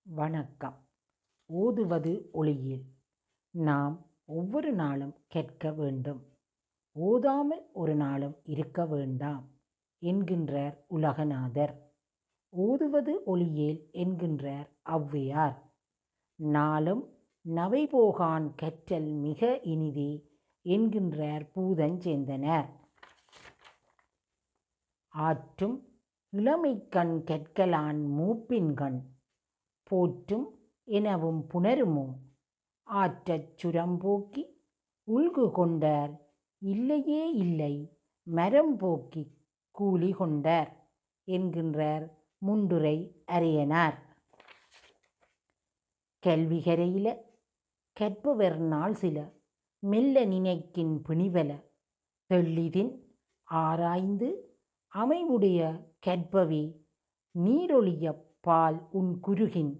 வணக்கம். ஓதுவது ஒளியில். நாம் ஒவ்வொரு நாளும் கேட்க வேண்டும். ஓதாமல் ஒரு நாளும் இருக்க வேண்டாம் என்கின்றார் உலகநாதர். ஓதுவது ஒளியேல் என்கின்றார் ஔவையார். நாளும் நவைபோகான் கற்றல் மிக இனிதே என்கின்றார் பூதஞ்சேந்தனார். ஆற்றும் இளமைக்கண் கற்கலான் மூப்பின்கண் போற்றும் எனவும் புணருமோ ஆற்றச் சுரம்போக்கி உள்கு கொண்டார் இல்லையே இல்லை மரம்போக்கி கூலி கொண்டார் என்கின்றார் முண்டுரை அரையனார். கல்விகரையில கற்பவர் நாள் சில மெல்ல நினைக்கின் பிணிபல தெள்ளிதின் ஆராய்ந்து அமைவுடைய கற்பவே நீரொழிய பால் உன் குருகின்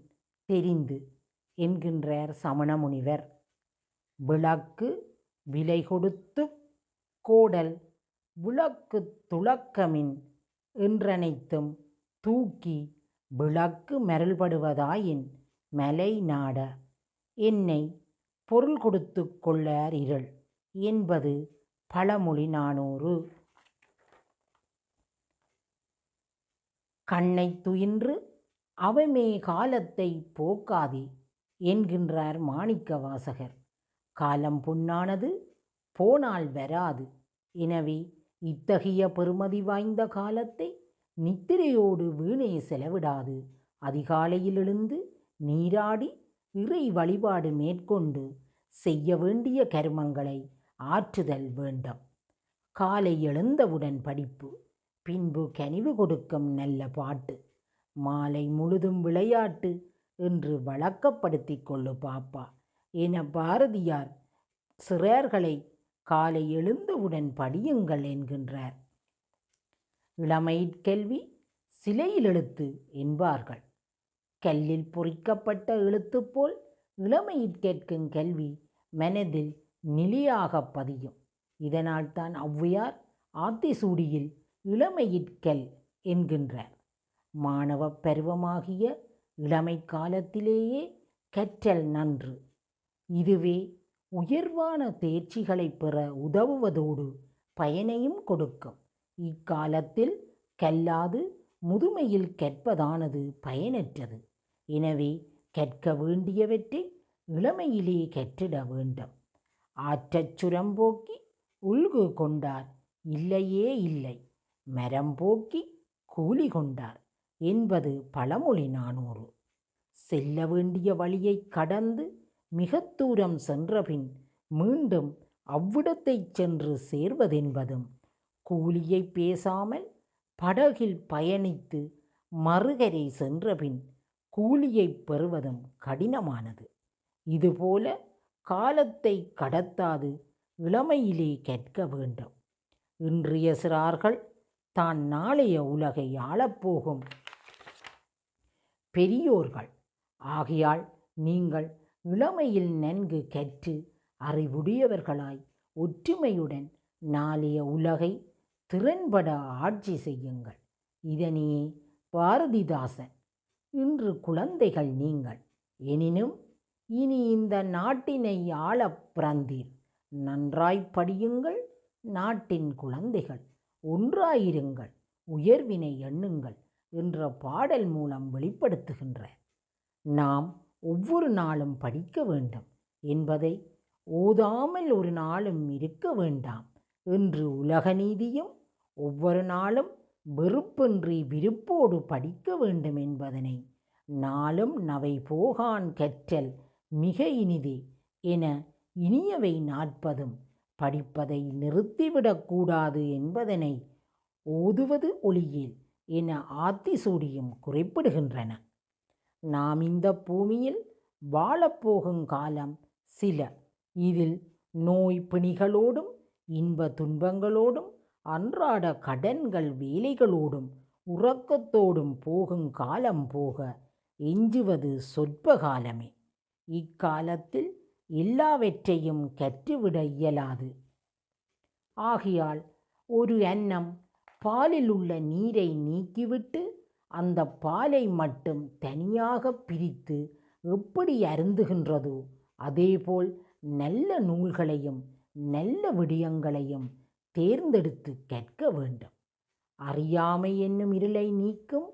தெரிந்து என்கின்றார் சமண முனிவர். விளக்கு விலை கொடுத்து கோடல் விளக்கு துளக்கமின் என்றனைத்தும் தூக்கி விளக்கு மரல்படுவதாயின் மலை நாட என்னை பொருள் கொடுத்து கொள்ளார் இருள் என்பது பழமொழி 400. கண்ணை துயின்று அவமே காலத்தை போக்காதே என்கின்றார் மாணிக்க வாசகர். காலம் பொன்னானது போனால் வராது. எனவே இத்தகைய பெறுமதி வாய்ந்த காலத்தை நித்திரையோடு வீணே செலவிடாது அதிகாலையில் எழுந்து நீராடி இறை வழிபாடு மேற்கொண்டு செய்ய வேண்டிய கர்மங்களை ஆற்றுதல் வேண்டும். காலை எழுந்தவுடன் படிப்பு, பின்பு கனிவு கொடுக்கும் நல்ல பாட்டு, மாலை முழுதும் விளையாட்டு என்று வழக்கப்படுத்தி கொள்ளு பாப்பா என பாரதியார் சிறார்களை காலை எழுந்தவுடன் படியுங்கள் என்கின்றார். இளமைக்கல்வி சிலையில் எழுத்து என்பார்கள். கல்லில் பொறிக்கப்பட்ட எழுத்து போல் இளமையில் கேட்கும் கல்வி மனதில் நிலையாக பதியும். இதனால் தான் ஔவையார் ஆத்திசூடியில் இளமையிற்கல் என்கின்றார். மாணவ பருவமாகிய இளமை காலத்திலேயே கற்றல் நன்று. இதுவே உயர்வான தேர்ச்சிகளை பெற உதவுவதோடு பயனையும் கொடுக்கும். இக்காலத்தில் கல்லாது முதுமையில் கற்பதானது பயனற்றது. எனவே கற்க வேண்டியவற்றை இளமையிலே கற்றிட வேண்டும். ஆற்றச் சுரம்போக்கி உள்கு கொண்டார் இல்லையே இல்லை மரம்போக்கி கூலி கொண்டார் என்பது பழமொழி 400. செல்ல வேண்டிய வழியை கடந்து மிக தூரம் சென்றபின் மீண்டும் அவ்விடத்தை சென்று சேர்வதென்பதும், கூலியை பேசாமல் படகில் பயணித்து மறுகரை சென்றபின் கூலியை பெறுவதும் கடினமானது. இதுபோல காலத்தை கடத்தாது இளமையிலே கற்க வேண்டும். இன்றைய சிறார்கள் தான் நாளைய உலகை ஆளப்போகும் பெரியோர்கள். ஆகையால் நீங்கள் இளமையில் நன்கு கற்று அறிவுடையவர்களாய் ஒற்றுமையுடன் நாளைய உலகை திறன்பட ஆட்சி செய்யுங்கள். இதனையே பாரதிதாசன் இன்று குழந்தைகள் நீங்கள் எனினும் இனி இந்த நாட்டினை ஆளப் பிறந்தீர் நன்றாய் படியுங்கள் நாட்டின் குழந்தைகள் ஒன்றாயிருங்கள் உயர்வினை எண்ணுங்கள் என்ற பாடல் மூலம் வெளிப்படுத்துகின்றார். நாம் ஒவ்வொரு நாளும் படிக்க வேண்டும் என்பதை ஓதாமல் ஒரு நாளும் இருக்க வேண்டாம் என்று உலக நீதியும் ஒவ்வொரு நாளும் வெறுப்பின்றி விருப்போடு படிக்க வேண்டும் என்பதனை நாளும் நவை போகான் கற்றல் மிக இனிதே என இனியவை 40 படிப்பதை நிறுத்திவிடக்கூடாது என்பதனை ஓதுவது ஒளியேல் என ஆத்திசூடியும் குறிப்பிடுகின்றன. நாம் இந்த பூமியில் வாழப்போகும் காலம் சில. இதில் நோய் பிணிகளோடும் இன்ப துன்பங்களோடும் அன்றாட கடன்கள் வேலைகளோடும் உறக்கத்தோடும் போகும் காலம் போக எஞ்சுவது சொற்ப காலமே. இக்காலத்தில் எல்லாவற்றையும் கற்றுவிட இயலாது. ஆகையால் ஒரு அன்னம் பாலில் உள்ள நீரை நீக்கிவிட்டு அந்த பாலை மட்டும் தனியாக பிரித்து எப்படி அருந்துகின்றதோ அதேபோல் நல்ல நூல்களையும் நல்ல விடயங்களையும் தேர்ந்தெடுத்து கற்க வேண்டும். அறியாமை என்னும் இருளை நீக்கும்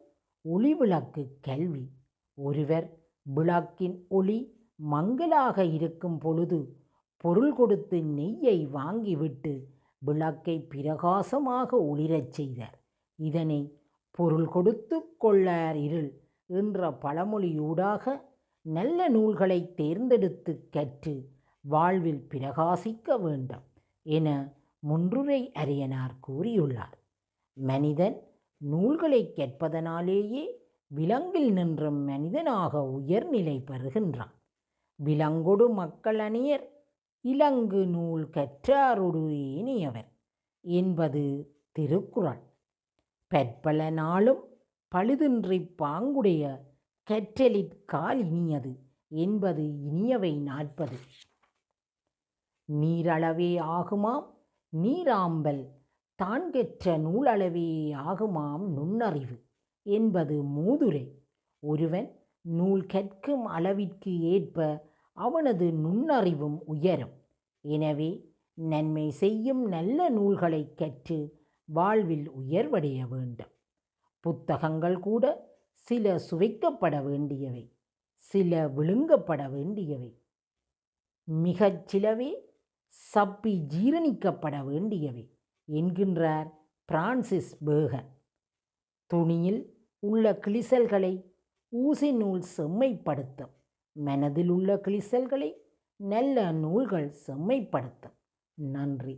ஒளிவிளக்கு கல்வி. ஒருவர் விளக்கின் ஒளி மங்கலாக இருக்கும் பொழுது பொருள் கொடுத்து நெய்யை வாங்கிவிட்டு விளக்கை பிரகாசமாக ஒளிரச் செய்தார். இதனை பொருள் கொடுத்து கொள்ளார் இருள் என்ற பழமொழியூடாக நல்ல நூல்களை தேர்ந்தெடுத்து கற்று வாழ்வில் பிரகாசிக்க வேண்டும் என முன்றுரை அரியனார் கூறியுள்ளார். மனிதன் நூல்களை கற்பதனாலேயே விலங்கில் நின்றும் மனிதனாக உயர்நிலை பெறுகின்றான். விலங்கொடு மக்கள் அணியர் இலங்கு நூல் கற்றாரொடு ஏனியவர் என்பது திருக்குறள். பற்பல நாளும் பழுதின்றி பாங்குடைய கற்றலிற்கால் இனியது என்பது இனியவை 40. நீரளவே ஆகுமாம் நீராம்பல் தான் கற்ற நூலளவே ஆகுமாம் நுண்ணறிவு என்பது மூதுரை. ஒருவன் நூல் கற்கும் அளவிற்கு ஏற்ப அவனது நுண்ணறிவும் உயரும். எனவே நன்மை செய்யும் நல்ல நூல்களை கற்று வாழ்வில் உயர்வடைய வேண்டும். புத்தகங்கள் கூட சில சுவைக்கப்பட வேண்டியவை, சில விழுங்கப்பட வேண்டியவை, மிகச் சிலவே சப்பி ஜீரணிக்கப்பட வேண்டியவை என்கின்றார் பிரான்சிஸ் பேகன். துணியில் உள்ள கிழிசல்களை ஊசி நூல் செம்மைப்படுத்தும். மனதில் உள்ள கிழிசல்களை நல்ல நூல்கள் செம்மைப்படுத்தும். நன்றி.